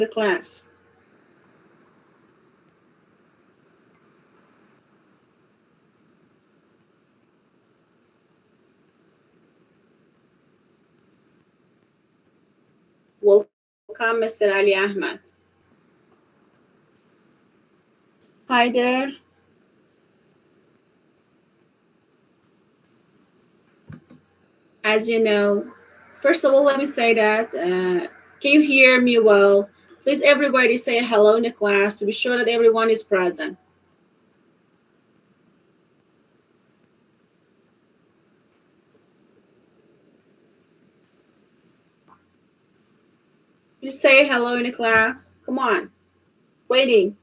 class. Welcome, Mr. Ali Ahmed. Hi there. As you know, first of all, let me say that, can you hear me well? Please, everybody say hello in the class to be sure that everyone is present. Please say hello in the class. Come on. Waiting.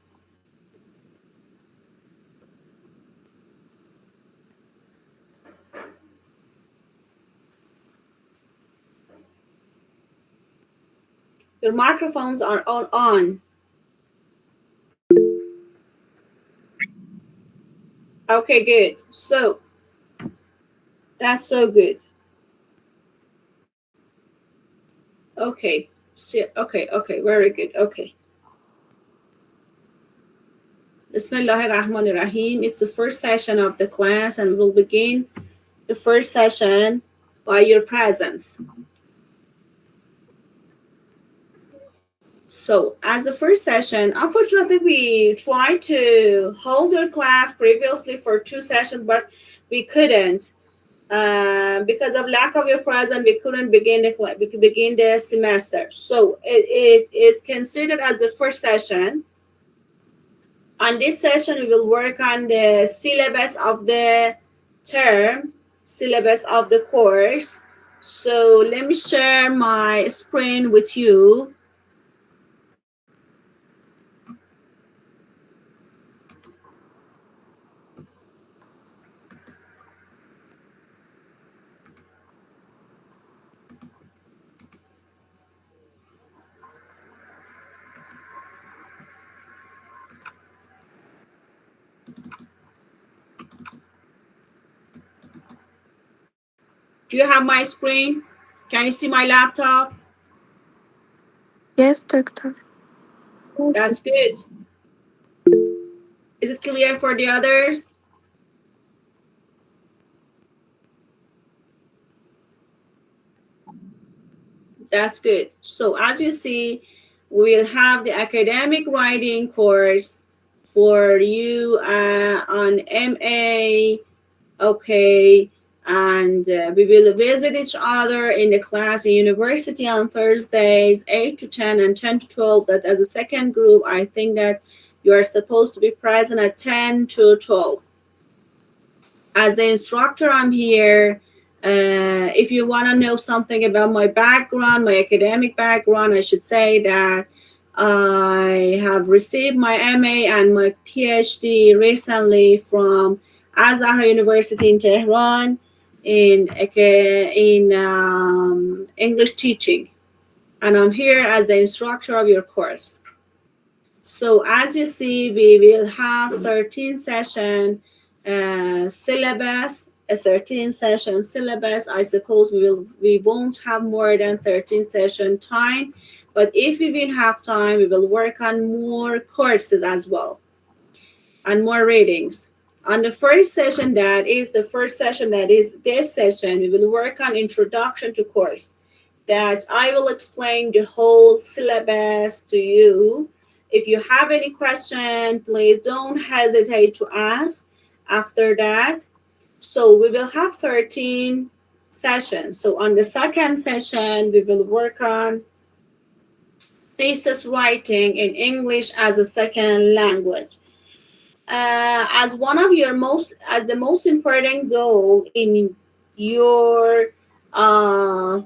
Your microphones are on. Okay, good. So, that's so good. Okay. Okay, very good. Okay. Bismillahirrahmanirrahim. It's the first session of the class, and we'll begin the first session by your presence. So, as the first session, unfortunately, we tried to hold your class previously for 2 sessions, but we couldn't. Because of lack of your presence, we couldn't begin the semester. So it is considered as the first session. On this session, we will work on the syllabus of the term, syllabus of the course. So let me share my screen with you. Do you have my screen? Can you see my laptop? Yes, doctor. That's good. Is it clear for the others? That's good. So as you see, we'll have the academic writing course for you on MA. Okay. And we will visit each other in the class in university on Thursdays, 8 to 10 and 10 to 12. That as a second group, I think that you are supposed to be present at 10 to 12. As the instructor, I'm here. If you want to know something about my background, my academic background, I should say that I have received my MA and my PhD recently from Azhar University in Tehran in English teaching, and I'm here as the instructor of your course. So as you see, we will have 13 session syllabus, a 13 session syllabus. I suppose we won't have more than 13 session time, but if we will have time, we will work on more courses as well and more readings. On the first session, that is the first session, that is this session, we will work on introduction to course. That I will explain the whole syllabus to you. If you have any question, please don't hesitate to ask after that. So we will have 13 sessions. So on the second session, we will work on thesis writing in English as a second language. As one of your as the most important goal in your uh,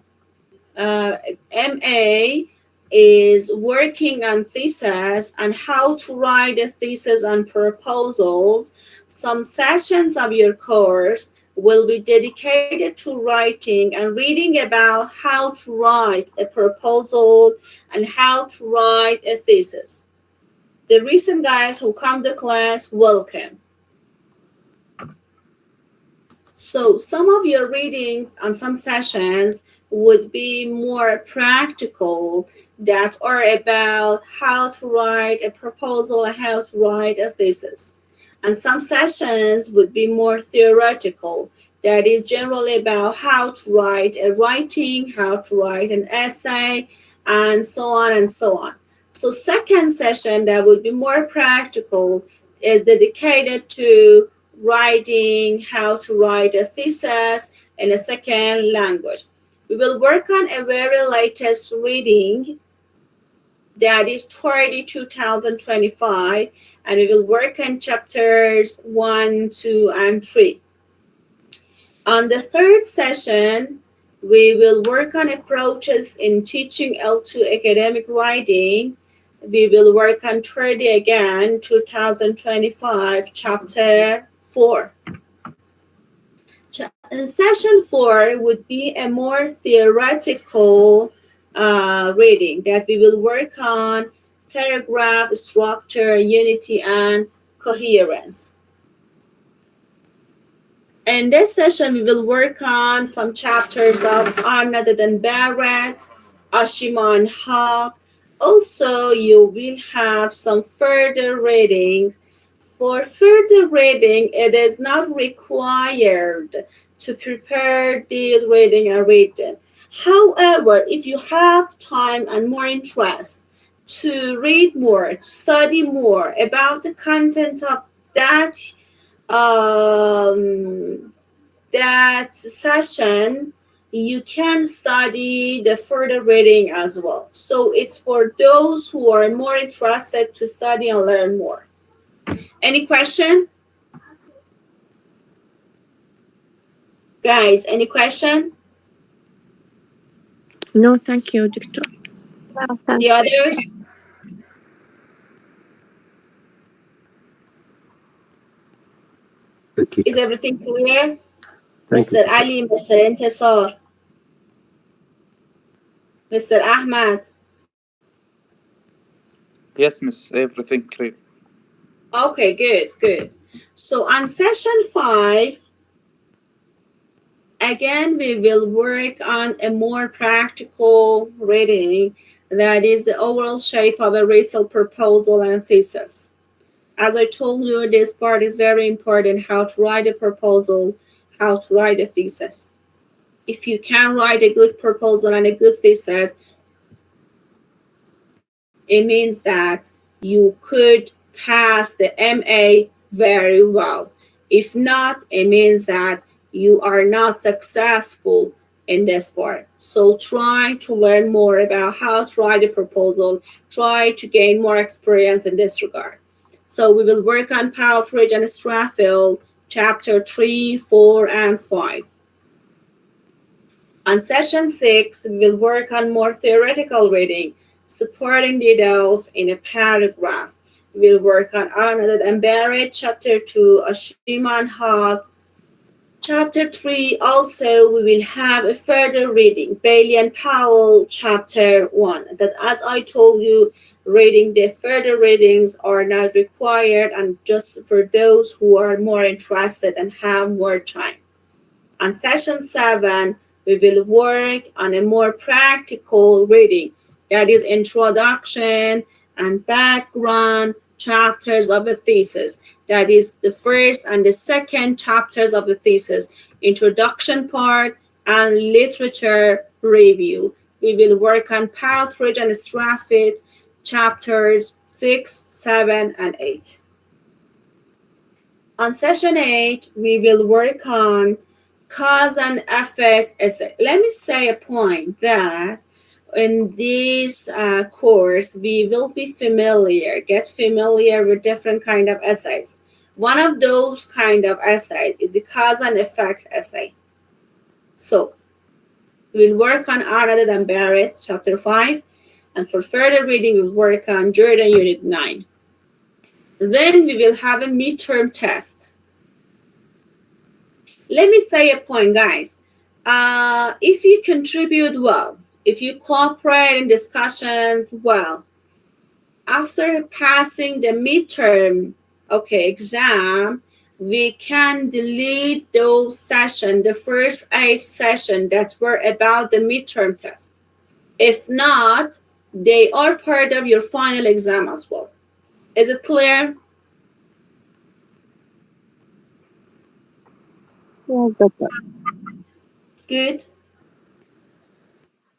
MA is working on thesis and how to write a thesis and proposals. Some sessions of your course will be dedicated to writing and reading about how to write a proposal and how to write a thesis. The recent guys who come to class, welcome. So some of your readings on some sessions would be more practical that are about how to write a proposal and how to write a thesis. And some sessions would be more theoretical, that is generally about how to write a writing, how to write an essay, and so on and so on. So second session that would be more practical is dedicated to writing, how to write a thesis in a second language. We will work on a very latest reading that is 2025, and we will work on chapters 1, 2, and 3. On the third session, we will work on approaches in teaching L2 academic writing. We will work on 30 again, 2025, chapter 4. Session 4 would be a more theoretical reading that we will work on paragraph structure, unity, and coherence. In this session, we will work on some chapters of Arnaud and Barrett, Ashima Haq. Also, you will have some further reading. For further reading, it is not required to prepare these reading and read them. However, if you have time and more interest to read more, to study more about the content of that session, you can study the further reading as well. So it's for those who are more interested to study and learn more. Any question? Guys, any question? No, thank you, Doctor. No, thank The others? Is everything clear? Mr. Ali, Mr. Intisar, Mr. Ahmad. Yes, Miss, everything clear. Okay, good. So on session 5, again, we will work on a more practical reading, that is the overall shape of a research proposal and thesis. As I told you, this part is very important, how to write a proposal, how to write a thesis. If you can write a good proposal and a good thesis, it means that you could pass the MA very well. If not, it means that you are not successful in this part. So try to learn more about how to write a proposal. Try to gain more experience in this regard. So we will work on Partridge and Strathfield, chapter 3, 4, and 5. On session 6, we will work on more theoretical reading, supporting details in a paragraph. We'll work on Arnold and Barrett, chapter 2, Ashima and Haq. Chapter 3, also we will have a further reading, Bailey and Powell, chapter 1. That, as I told you, reading the further readings are not required and just for those who are more interested and have more time. On session 7, we will work on a more practical reading, that is introduction and background chapters of a thesis. That is the first and the second chapters of the thesis, introduction part and literature review. We will work on Partridge and Strathfield, chapters 6, 7, and 8. On session 8, we will work on cause and effect essay. Let me say a point that in this course, we will be get familiar with different kind of essays. One of those kind of essays is the cause and effect essay. So we'll work on Arnold and Barrett, chapter 5, and for further reading, we'll work on Jordan, unit 9. Then we will have a midterm test. Let me say a point, guys. If you contribute well, if you cooperate in discussions well, after passing the midterm exam, we can delete those sessions, the first 8 sessions that were about the midterm test. If not, they are part of your final exam as well. Is it clear? Yes, doctor. Good,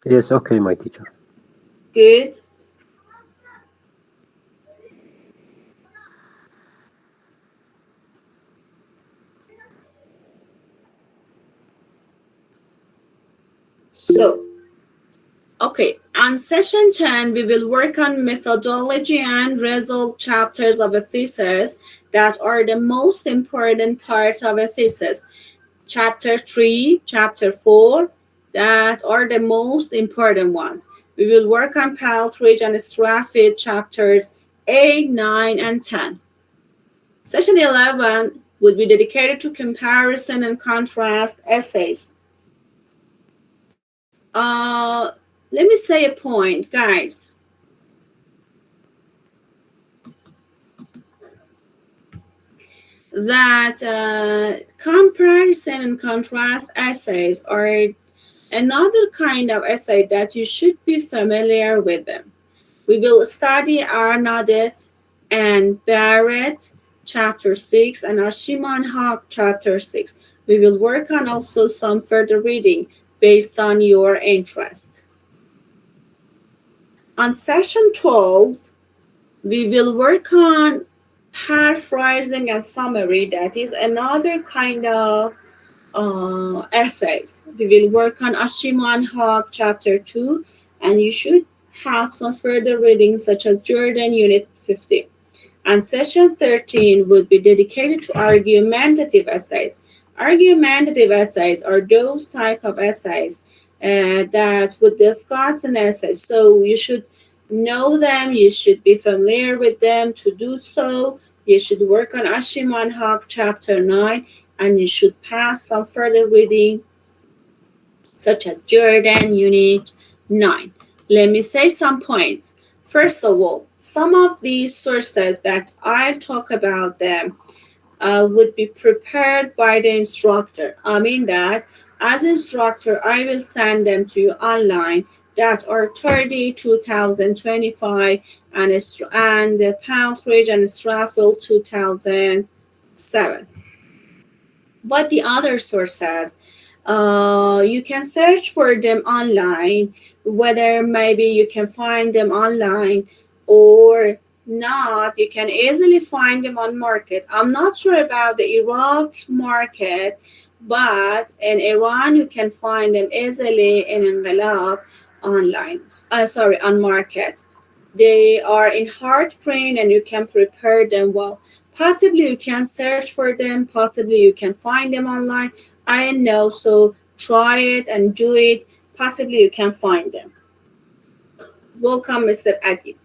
Yes, okay, my teacher. good. So, okay, on session 10, we will work on methodology and result chapters of a thesis that are the most important part of a thesis. Chapter 3, Chapter 4, that are the most important ones. We will work on Paltridge and Strafford chapters 8, 9, and 10. Session 11 would be dedicated to comparison and contrast essays. Let me say a point, guys. That comparison and contrast essays are another kind of essay that you should be familiar with them. We will study Arnaudet and Barrett, chapter 6, and Ashima and Hawk, chapter 6. We will work on also some further reading based on your interest. On session 12, we will work on paraphrasing and summary. That is another kind of essays. We will work on Ashima and Hawk, chapter 2, and you should have some further readings such as Jordan, unit 15. And session 13 would be dedicated to argumentative essays. Argumentative essays are those type of essays that would discuss an essay. So you should know them, you should be familiar with them. To do so, you should work on Ashima and Hawk, chapter 9, and you should pass some further reading such as Jordan, unit 9. Let me say some points. First of all, some of these sources that I'll talk about them would be prepared by the instructor. I mean that as instructor, I will send them to you online that are 30, 2025, and Paltridge and Strafford 2007. But the other sources, you can search for them online, whether maybe you can find them online or not. You can easily find them on market. I'm not sure about the Iraq market, but in Iran you can find them easily in Inqilab online. On market. They are in hard print and you can prepare them well. Possibly you can search for them, possibly you can find them online. I know, so try it and do it. Possibly you can find them. Welcome, Mr. Adi.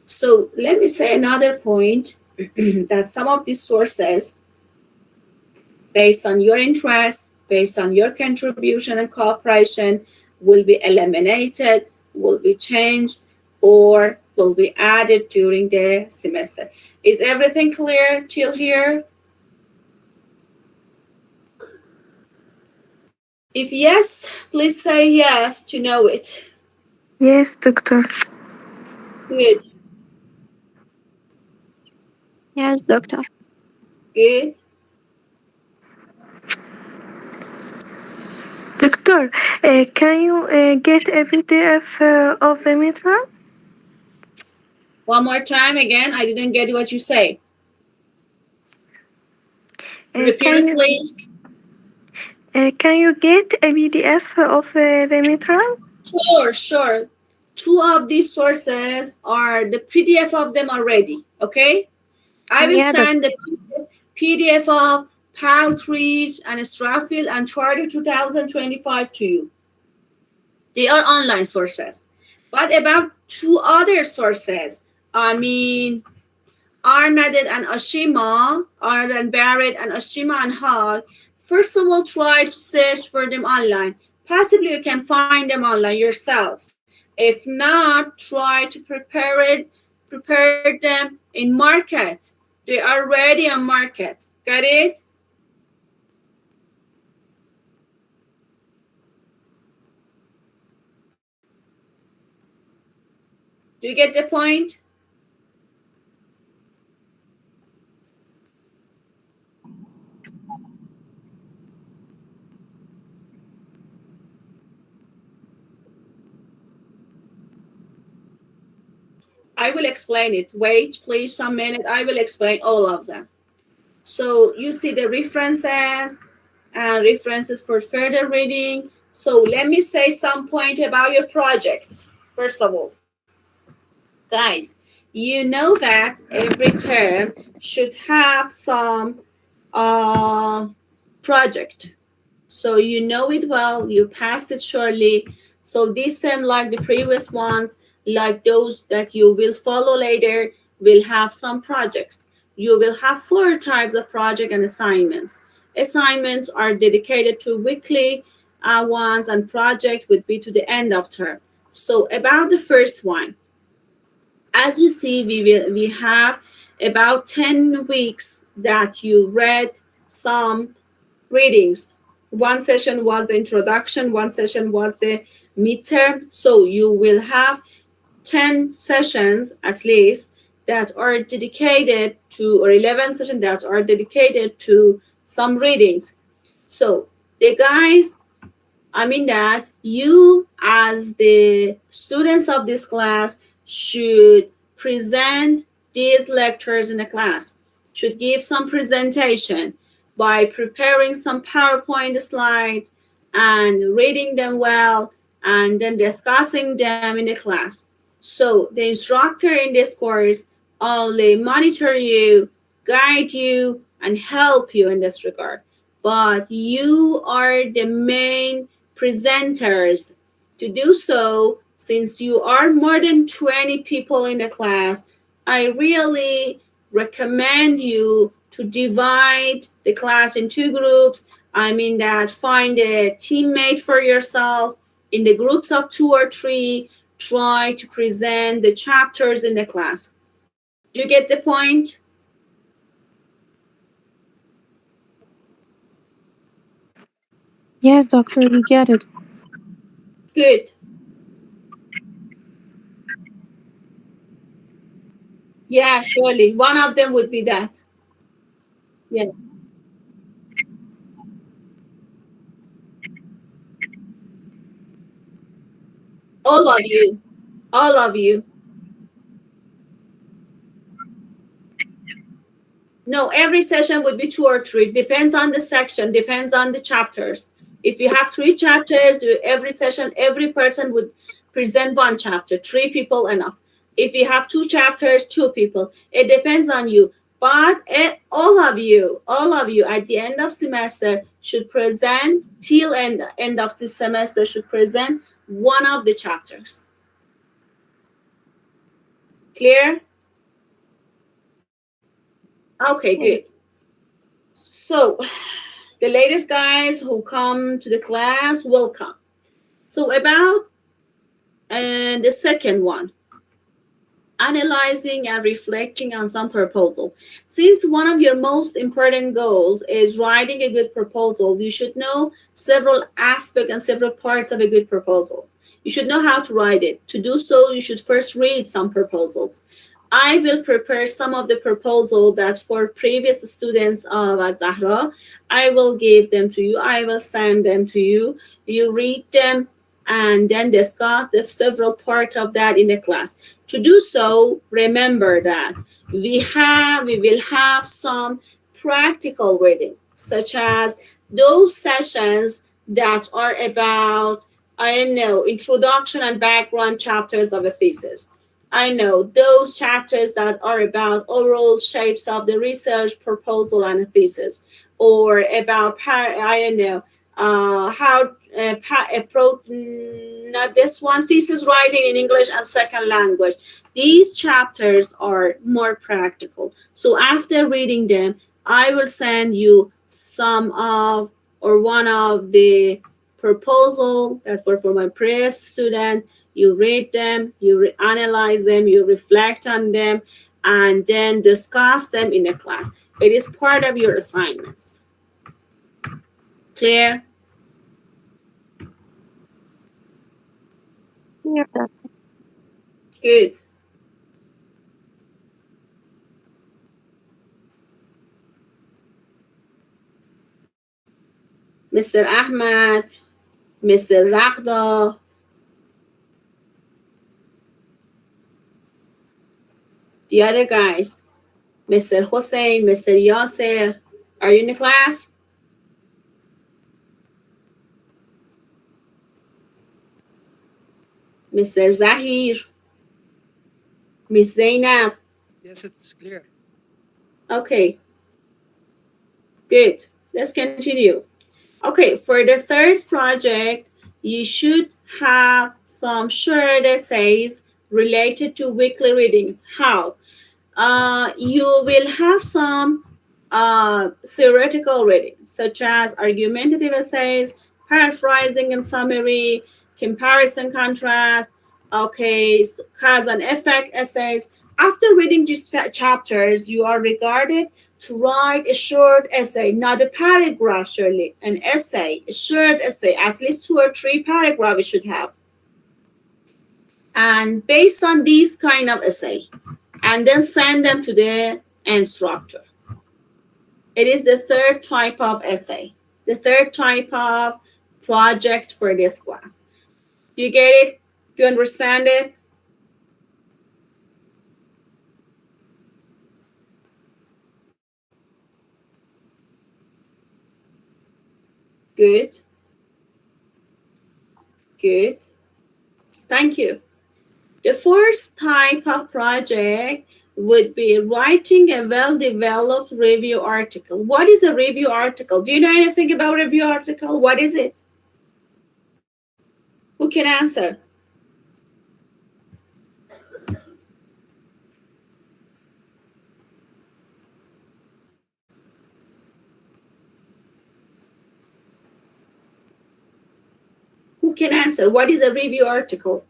So let me say another point that some of these sources, based on your interest, based on your contribution and cooperation, will be eliminated, will be changed, or will be added during the semester. Is everything clear till here? If yes, please say yes to know it. Yes, doctor. Good, Yes, doctor. good. Doctor, can you get a PDF of the material? One more time again, I didn't get what you say. Repeat it, please. Can you get a PDF of the material? Sure. Two of these sources are the PDF of them already, okay? I will Yeah, send the PDF of Paltridge and Strafford and Charter 2025 to you. They are online sources. But about two other sources, Arnaudet and Ashima, Arden Barrett and Ashima and Hall, first of all, try to search for them online. Possibly you can find them online yourself. If not, try to prepare them in market. They are ready on market. Got it? Do you get the point? I will explain it. Wait, please, some minute. I will explain all of them. So you see the references and references for further reading. So let me say some point about your projects. First of all, guys, you know that every term should have some project. So you know it well, you passed it surely. So this term, like the previous ones, like those that you will follow later, will have some projects. You will have 4 types of project and assignments. Assignments are dedicated to weekly ones, and project would be to the end of term. So about the first one, as you see, we have about 10 weeks that you read some readings. One session was the introduction, one session was the midterm. So you will have 10 sessions at least that are dedicated to, or 11 sessions that are dedicated to some readings. So the guys, that you as the students of this class should present these lectures in the class, should give some presentation by preparing some PowerPoint slide and reading them well and then discussing them in the class. So the instructor in this course only monitor you, guide you, and help you in this regard. But you are the main presenters. To do so, since you are more than 20 people in the class, I really recommend you to divide the class in 2 groups. That find a teammate for yourself in the groups of 2 or 3. Try to present the chapters in the class. Do you get the point? Yes, doctor, we get it. Good. Yeah, surely. One of them would be that. Yeah. All of you. All of you. No, every session would be 2 or 3. Depends on the section, depends on the chapters. If you have 3 chapters, every session, every person would present 1 chapter. 3 people enough. If you have 2 chapters, 2 people. It depends on you. But all of you at the end of semester should present, till end of the semester, should present 1 of the chapters. Clear? Okay, good. So the latest guys who come to the class, welcome. So about the second one, analyzing and reflecting on some proposal. Since one of your most important goals is writing a good proposal, you should know several aspects and several parts of a good proposal. You should know how to write it. To do so, you should first read some proposals. I will prepare some of the proposal that for previous students of Zahra, I will give them to you. I will send them to you. You read them and then discuss the several parts of that in the class. To do so, remember that we will have some practical reading, such as those sessions that are about, introduction and background chapters of a thesis. Those chapters that are about overall shapes of the research proposal and a thesis, or about how approach not this one, thesis writing in English as second language. These chapters are more practical. So after reading them, I will send you some of or one of the proposal that were for my previous student. You read them, you analyze them, you reflect on them, and then discuss them in the class. It is part of your assignments. Clear? Yeah, doctor. Good. Mr. Ahmad, Mr. Raqda. The other guys, Mr. Hussein, Mr. Yasser, are you in the class? Mr. Zahir, Miss Zainab. Yes, it's clear. Okay, good. Let's continue. Okay, for the third project, you should have some short essays related to weekly readings. How? You will have some theoretical readings, such as argumentative essays, paraphrasing and summary, comparison contrast, okay, cause and effect essays. After reading these chapters, you are regarded to write a short essay, not a paragraph, surely, an essay, a short essay, at least 2 or 3 paragraphs you should have. And based on these kind of essay, and then send them to the instructor. It is the third type of essay, the third type of project for this class. Do you get it? Do you understand it? Good. Good. Thank you. The first type of project would be writing a well-developed review article. What is a review article? Do you know anything about a review article? What is it? Who can answer? Who can answer? What is a review article?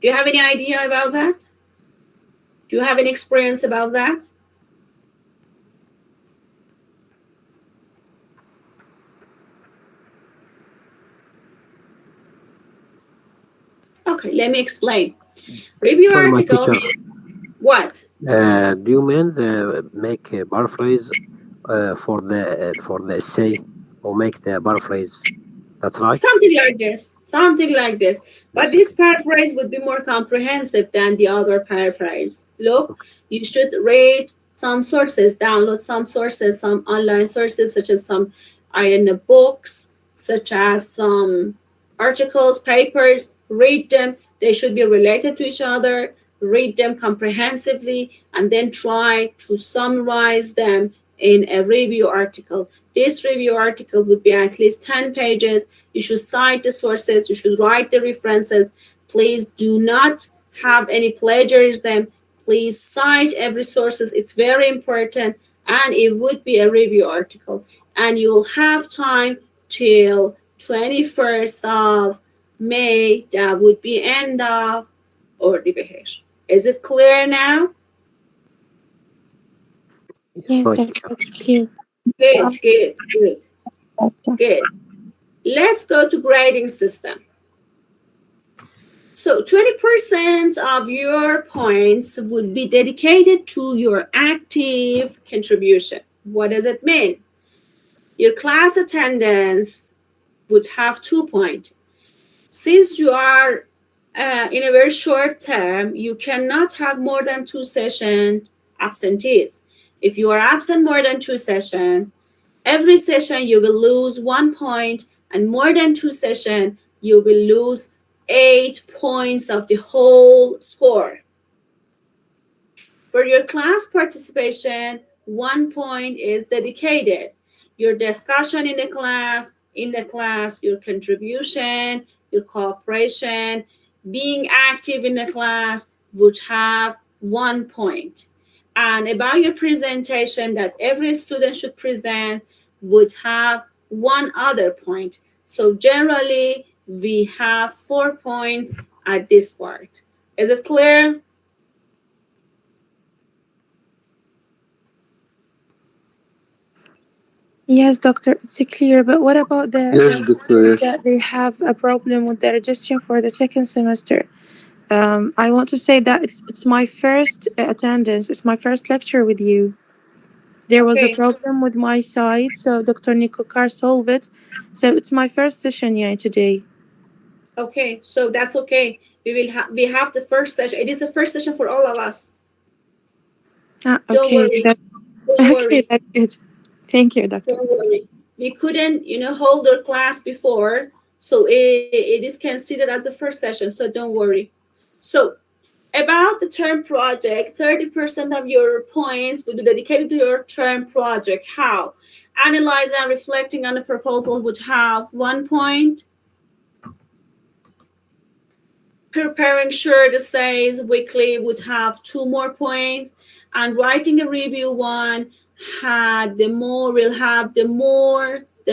Do you have any idea about that? Do you have any experience about that? Okay, let me explain. Review Sorry, my article. teacher. What? Do you mean make a paraphrase for the essay, or make the paraphrase? That's right. Something like this. Something like this. But this paraphrase would be more comprehensive than the other paraphrase. Look, you should read some sources, download some sources, some online sources, such as some books, such as some articles, papers. Read them. They should be related to each other. Read them comprehensively, and then try to summarize them in a review article. This review article would be at least 10 pages. You should cite the sources. You should write the references. Please do not have any plagiarism. Please cite every sources. It's very important, and it would be a review article. And you will have time till 21st of May. That would be end of Ordibehesht. Is it clear now? Yes, my Doctor, teacher. it's clear. Good. Let's go to grading system. So 20% of your points would be dedicated to your active contribution. What does it mean? Your class attendance would have 2 points. Since you are in a very short term, you cannot have more than 2 session absentees. If you are absent more than 2 sessions, every session you will lose 1 point, and more than 2 sessions, you will lose 8 points of the whole score. For your class participation, 1 point is dedicated. Your discussion in the class, your contribution, your cooperation, being active in the class would have 1 point. And about your presentation that every student should present would have 1 other point. So generally, we have 4 points at this part. Is it clear? Yes, Doctor, it's clear. But what about the Yes, Doctor, yes. that they have a problem with the registration for the second semester? I want to say that it's my first attendance. It's my first lecture with you. There was a Okay. problem with my site, so Dr. Nikokar solved it. So it's my first session, yeah, today. Okay, so that's okay. We have the first session. It is the first session for all of us. Ah, Don't okay. worry. Don't Okay, worry. that's good. Thank you, doctor. Don't worry. We couldn't, hold our class before, so it is considered as the first session. So don't worry. So about the term project, 30% of your points will be dedicated to your term project. How? Analyze and reflecting on the proposal would have 1 point. Preparing short essays weekly would have 2 more points, and writing a review one will have the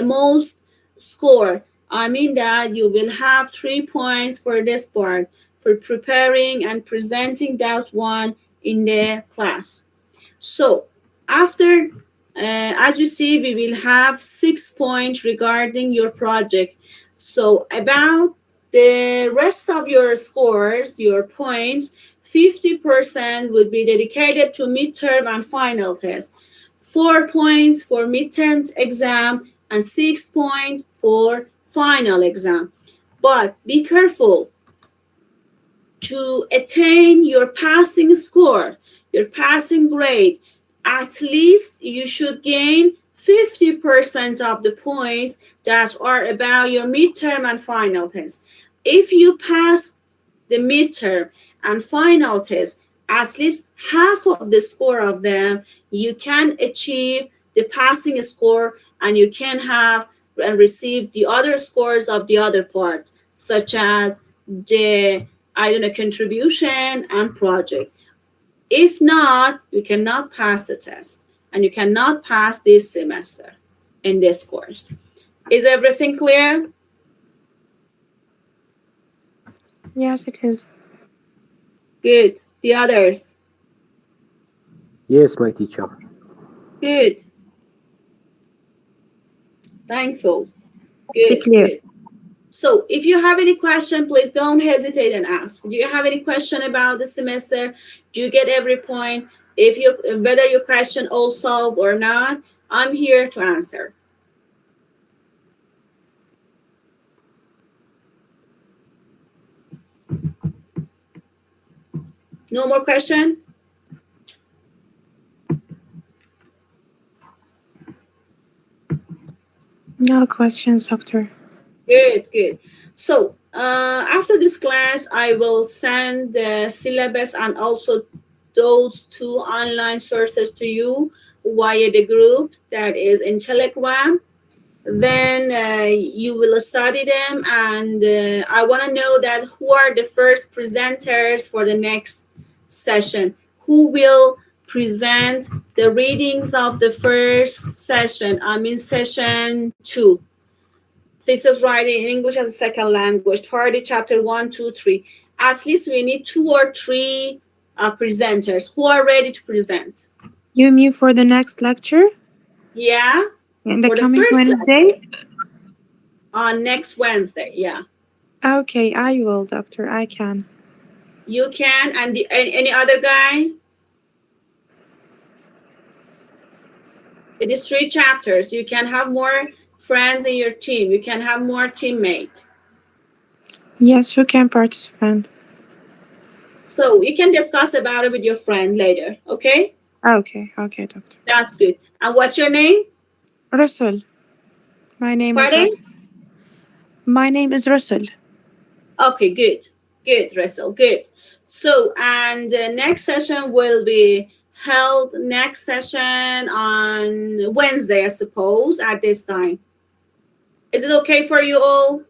most score. I mean that you will have 3 points for this part for preparing and presenting that one in the class. So after, as you see, we will have 6 points regarding your project. So about the rest of your scores, your points, 50% would be dedicated to midterm and final test. 4 points for midterm exam and 6 points for final exam. But be careful. To attain your passing score, your passing grade, at least you should gain 50% of the points that are about your midterm and final test. If you pass the midterm and final test, at least half of the score of them, you can achieve the passing score and you can have and receive the other scores of the other parts, such as the contribution and project. If not, you cannot pass the test and you cannot pass this semester in this course. Is everything clear? Yes, it is. Good. The others? Yes, my teacher. Good. Thankful. It's Good. clear. Good. So if you have any question, please don't hesitate and ask. Do you have any question about the semester? Do you get every point? Whether your question all solved or not, I'm here to answer. No more question? No questions, doctor. Good, good. So after this class, I will send the syllabus and also those 2 online sources to you via the group that is in Telegram. Then you will study them, and I want to know that who are the first presenters for the next session. Who will present the readings of the first session? I mean session 2. Thesis writing in English as a second language, 30, chapter 1, 2, 3. At least we need 2 or 3 presenters who are ready to present. You mean for the next lecture? Yeah? In the For the coming first Wednesday? On next Wednesday, yeah. Okay, I will, doctor. I can. You can, and any other guy? It is 3 chapters. You can have more friends in your team. You can have more teammates. Yes, who can participate? So you can discuss about it with your friend later, okay? Okay, doctor. That's good. And what's your name? Russell. My name Pardon? is My name is Russell. Okay, good. Good, Russell, good. So, and the next session will be held next session on Wednesday, I suppose, at this time. Is it okay for you all?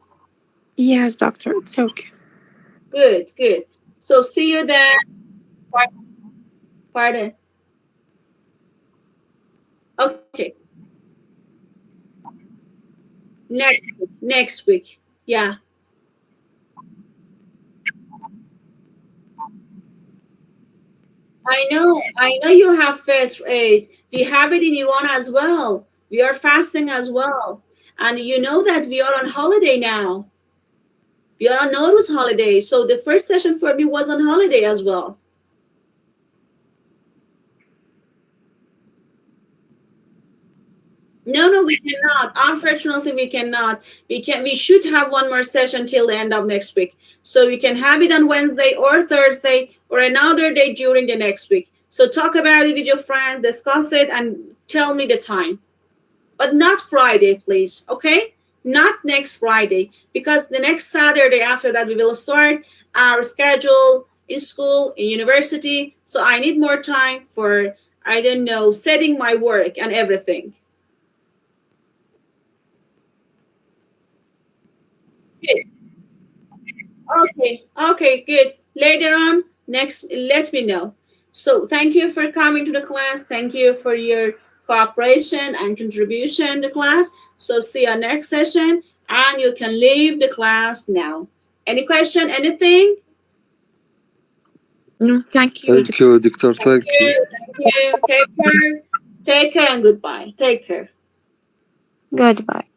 Yes, doctor. It's okay. Good, good. So see you then. Pardon. Okay. Next week. Yeah. I know you have first aid. We have it in Iran as well. We are fasting as well. And you know that we are on holiday now. We are on Nowruz holiday. So the first session for me was on holiday as well. No, we cannot. Unfortunately, we cannot. We should have one more session till the end of next week. So we can have it on Wednesday or Thursday or another day during the next week. So talk about it with your friends, discuss it, and tell me the time. But not Friday, please. Okay? Not next Friday, because the next Saturday after that we will start our schedule in school, in university. So I need more time for, I don't know, setting my work and everything. Good. Okay, good. Later on, next, let me know. So thank you for coming to the class. Thank you for your cooperation and contribution to class. So see you next session, and you can leave the class now. Any question, anything? No, thank you. Thank you, Doctor. Thank you. Thank you. Take care. Take care and goodbye. Take care. Goodbye.